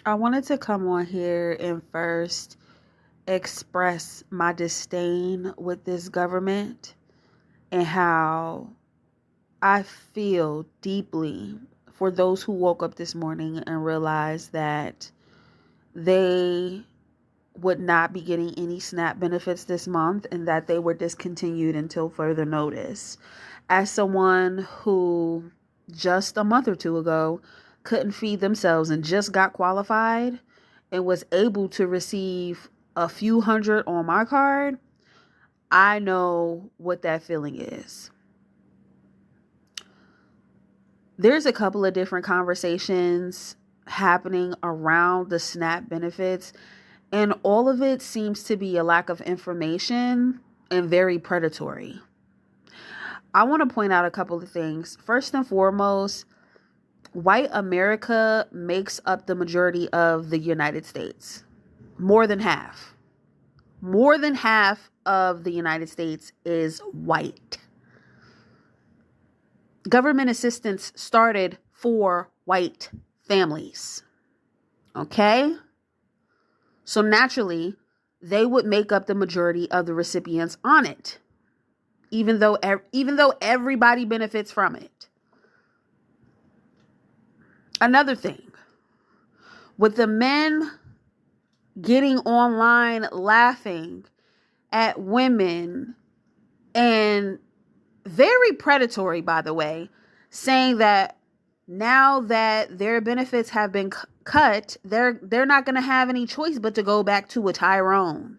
I wanted to come on here and first express my disdain with this government and how I feel deeply for those who woke up this morning and realized that they would not be getting any SNAP benefits this month and that they were discontinued until further notice. As someone who just a month or two ago couldn't feed themselves and just got qualified and was able to receive a few hundred on my card, I know what that feeling is. There's a couple of different conversations happening around the SNAP benefits, and all of it seems to be a lack of information and very predatory. I want to point out a couple of things. First and foremost, white America makes up the majority of the United States. More than half. More than half of the United States is white. Government assistance started for white families. Okay? So naturally, they would make up the majority of the recipients on it, even though everybody benefits from it. Another thing, with the men getting online laughing at women and very predatory, by the way, saying that now that their benefits have been cut, they're not going to have any choice but to go back to a Tyrone.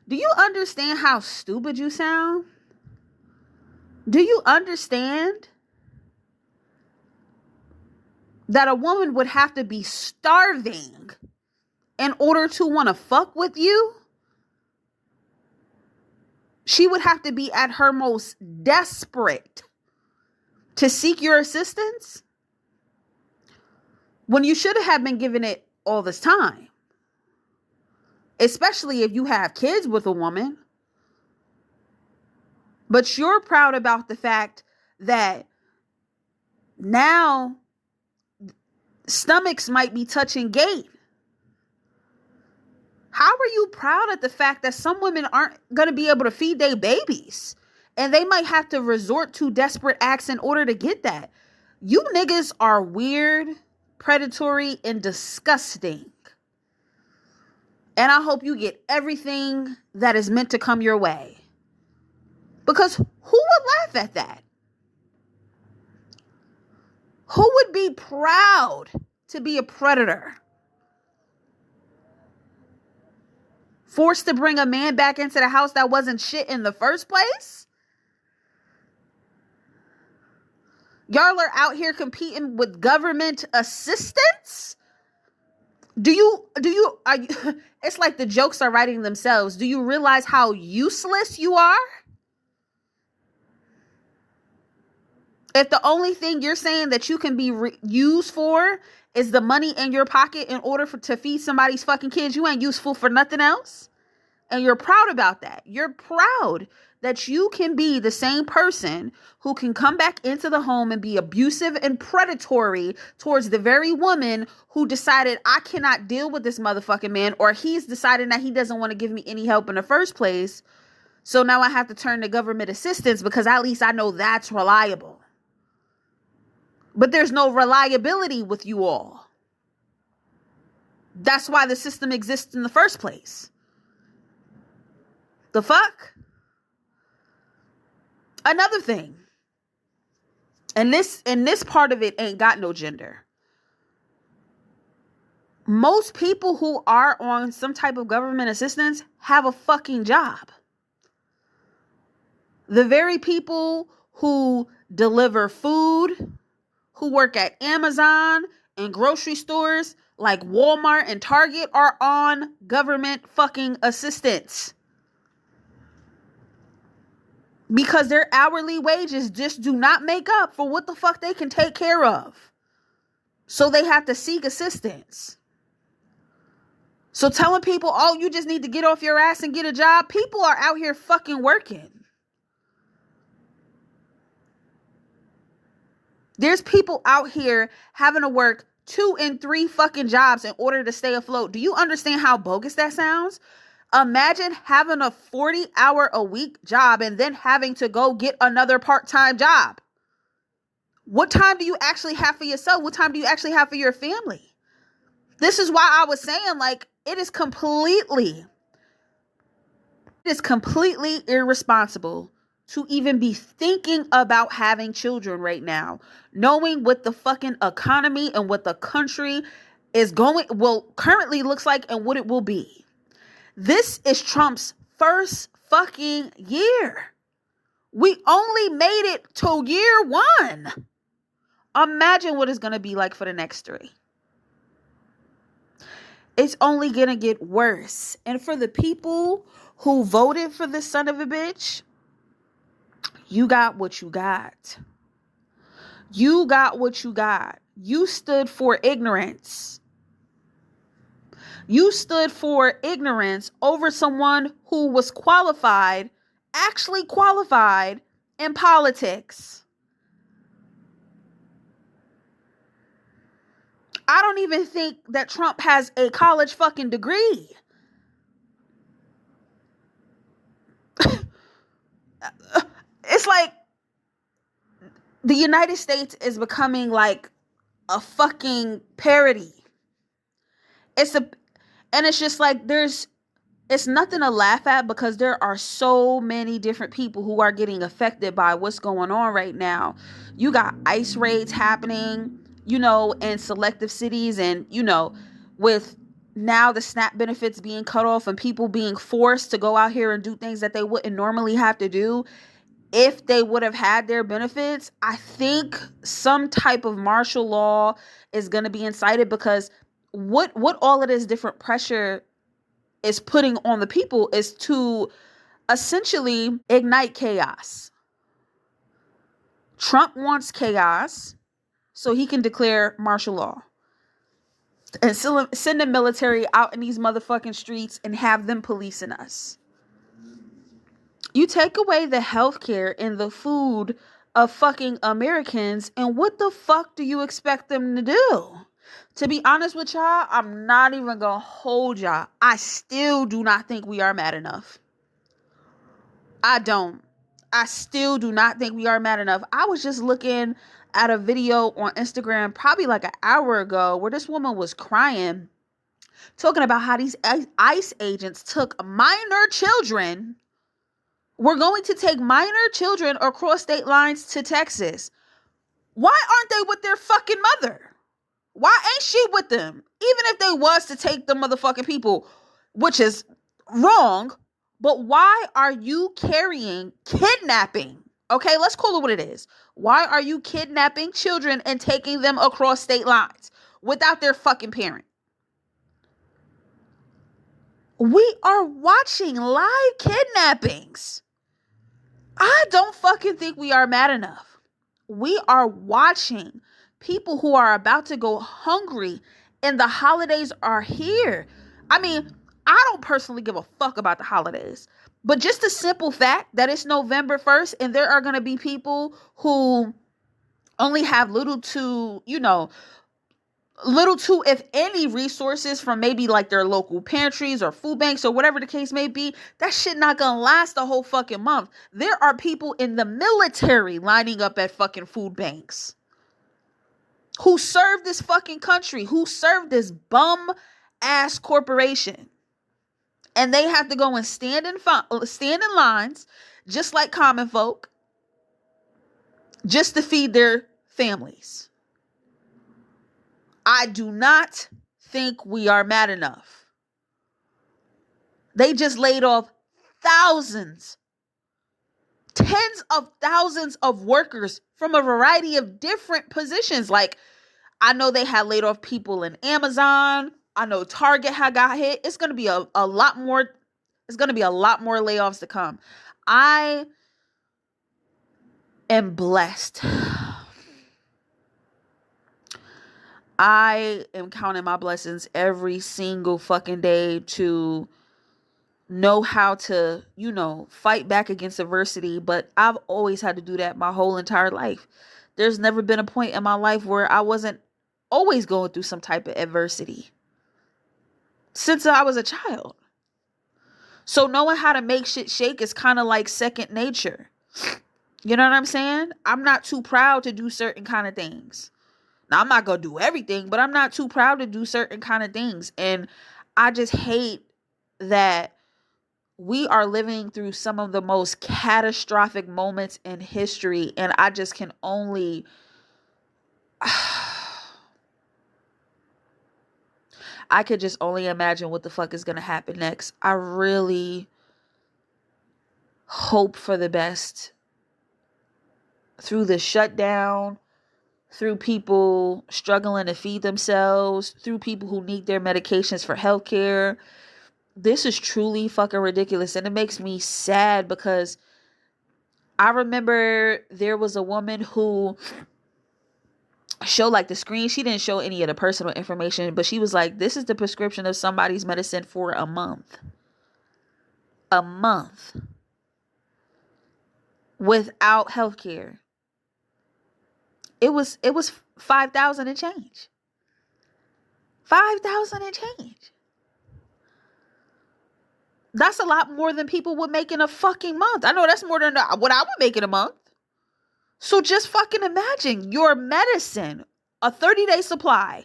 Do you understand how stupid you sound? Do you understand that a woman would have to be starving in order to want to fuck with you? She would have to be at her most desperate to seek your assistance when you should have been given it all this time. Especially if you have kids with a woman. But you're proud about the fact that now stomachs might be touching gate. How are you proud at the fact that some women aren't going to be able to feed their babies? And they might have to resort to desperate acts in order to get that. You niggas are weird, predatory, and disgusting. And I hope you get everything that is meant to come your way. Because who would laugh at that? Who would be proud to be a predator? Forced to bring a man back into the house that wasn't shit in the first place? Y'all are out here competing with government assistance? It's like the jokes are writing themselves. Do you realize how useless you are? If the only thing you're saying that you can be used for is the money in your pocket in order to feed somebody's fucking kids, you ain't useful for nothing else. And you're proud about that. You're proud that you can be the same person who can come back into the home and be abusive and predatory towards the very woman who decided I cannot deal with this motherfucking man, or he's decided that he doesn't want to give me any help in the first place. So now I have to turn to government assistance because at least I know that's reliable. But there's no reliability with you all. That's why the system exists in the first place. The fuck? Another thing. And this part of it ain't got no gender. Most people who are on some type of government assistance have a fucking job. The very people who deliver food, who work at Amazon and grocery stores like Walmart and Target are on government fucking assistance. Because their hourly wages just do not make up for what the fuck they can take care of. So they have to seek assistance. So telling people, oh, you just need to get off your ass and get a job. People are out here fucking working. There's people out here having to work 2 and 3 fucking jobs in order to stay afloat. Do you understand how bogus that sounds? Imagine having a 40-hour-a-week job and then having to go get another part-time job. What time do you actually have for yourself? What time do you actually have for your family? This is why I was saying, like, it is completely irresponsible to even be thinking about having children right now, knowing what the fucking economy and what the country is currently looks like and what it will be. This is Trump's first fucking year. We only made it to year 1. Imagine what it's going to be like for the next 3. It's only going to get worse. And for the people who voted for this son of a bitch, you got what you got. You got what you got. You stood for ignorance. You stood for ignorance over someone who was actually qualified in politics. I don't even think that Trump has a college fucking degree. It's like the United States is becoming like a fucking parody. It's just like it's nothing to laugh at, because there are so many different people who are getting affected by what's going on right now. You got ICE raids happening, in selective cities, and, with now the SNAP benefits being cut off and people being forced to go out here and do things that they wouldn't normally have to do if they would have had their benefits. I think some type of martial law is going to be incited, because what all of this different pressure is putting on the people is to essentially ignite chaos. Trump wants chaos so he can declare martial law and send the military out in these motherfucking streets and have them policing us. You take away the healthcare and the food of fucking Americans, and what the fuck do you expect them to do? To be honest with y'all, I'm not even gonna hold y'all. I still do not think we are mad enough. I still do not think we are mad enough. I was just looking at a video on Instagram probably like an hour ago where this woman was crying, talking about how these ICE agents took minor children. We're going to take minor children across state lines to Texas. Why aren't they with their fucking mother? Why ain't she with them? Even if they was to take the motherfucking people, which is wrong, but why are you kidnapping? Okay, let's call it what it is. Why are you kidnapping children and taking them across state lines without their fucking parent? We are watching live kidnappings. I don't fucking think we are mad enough. We are watching people who are about to go hungry, and the holidays are here. I mean, I don't personally give a fuck about the holidays, but just the simple fact that it's November 1st and there are going to be people who only have little to, if any, resources from maybe like their local pantries or food banks or whatever the case may be, that shit not gonna last the whole fucking month. There are people in the military lining up at fucking food banks who serve this fucking country, who serve this bum ass corporation. And they have to go and stand in lines just like common folk just to feed their families. I do not think we are mad enough. They just laid off thousands, tens of thousands of workers from a variety of different positions. Like, I know they had laid off people in Amazon. I know Target had got hit. It's going to be a lot more. It's going to be a lot more layoffs to come. I am blessed. I am counting my blessings every single fucking day to know how to, fight back against adversity. But I've always had to do that my whole entire life. There's never been a point in my life where I wasn't always going through some type of adversity since I was a child. So knowing how to make shit shake is kind of like second nature. You know what I'm saying? I'm not too proud to do certain kind of things. Now, I'm not going to do everything, but I'm not too proud to do certain kind of things. And I just hate that we are living through some of the most catastrophic moments in history. And I just can only... I could just only imagine what the fuck is going to happen next. I really hope for the best through the shutdown, through people struggling to feed themselves, through people who need their medications for healthcare. This is truly fucking ridiculous. And it makes me sad because I remember there was a woman who showed like the screen. She didn't show any of the personal information, but she was like, this is the prescription of somebody's medicine for a month. A month. Without healthcare. It was 5,000 and change. 5,000 and change. That's a lot more than people would make in a fucking month. I know that's more than what I would make in a month. So just fucking imagine your medicine, a 30-day supply,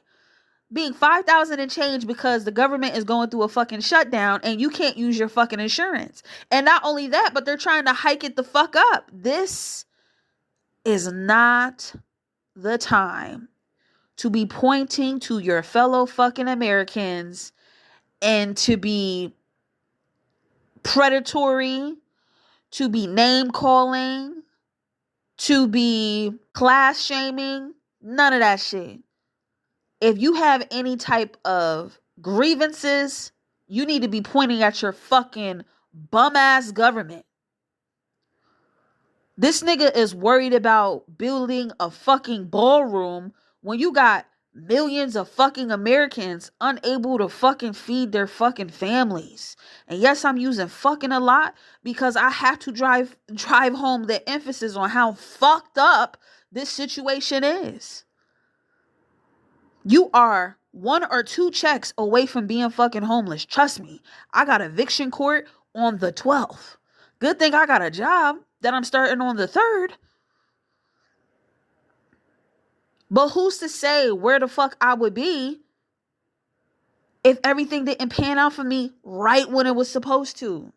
being 5,000 and change because the government is going through a fucking shutdown and you can't use your fucking insurance. And not only that, but they're trying to hike it the fuck up. This is not the time to be pointing to your fellow fucking Americans and to be predatory, to be name calling, to be class shaming. None of that shit. If you have any type of grievances, you need to be pointing at your fucking bum ass government. This nigga is worried about building a fucking ballroom when you got millions of fucking Americans unable to fucking feed their fucking families. And yes, I'm using fucking a lot because I have to drive home the emphasis on how fucked up this situation is. You are 1 or 2 checks away from being fucking homeless. Trust me. I got eviction court on the 12th. Good thing I got a job that I'm starting on the 3rd. But who's to say where the fuck I would be if everything didn't pan out for me right when it was supposed to?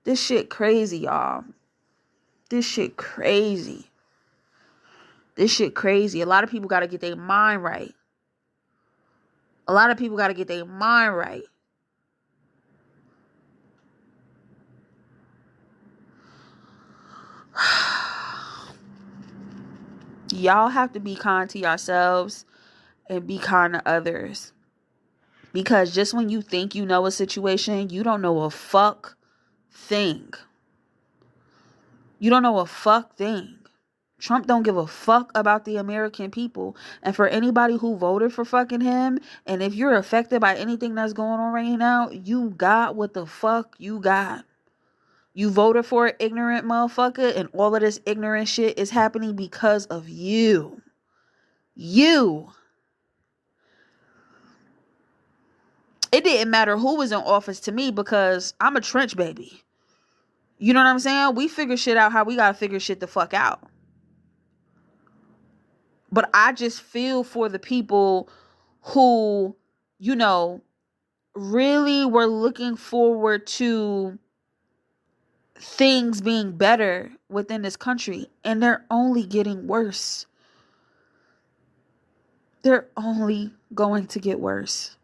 This shit crazy, y'all. This shit crazy. This shit crazy. A lot of people got to get their mind right. A lot of people got to get their mind right. Y'all have to be kind to yourselves and be kind to others. Because just when you think you know a situation, you don't know a fuck thing. You don't know a fuck thing. Trump don't give a fuck about the American people. And for anybody who voted for fucking him, and if you're affected by anything that's going on right now, you got what the fuck you got. You voted for an ignorant motherfucker, and all of this ignorant shit is happening because of you. You. It didn't matter who was in office to me because I'm a trench baby. You know what I'm saying? We figure shit out how we gotta figure shit the fuck out. But I just feel for the people who, you know, really were looking forward to things being better within this country, and they're only getting worse. They're only going to get worse.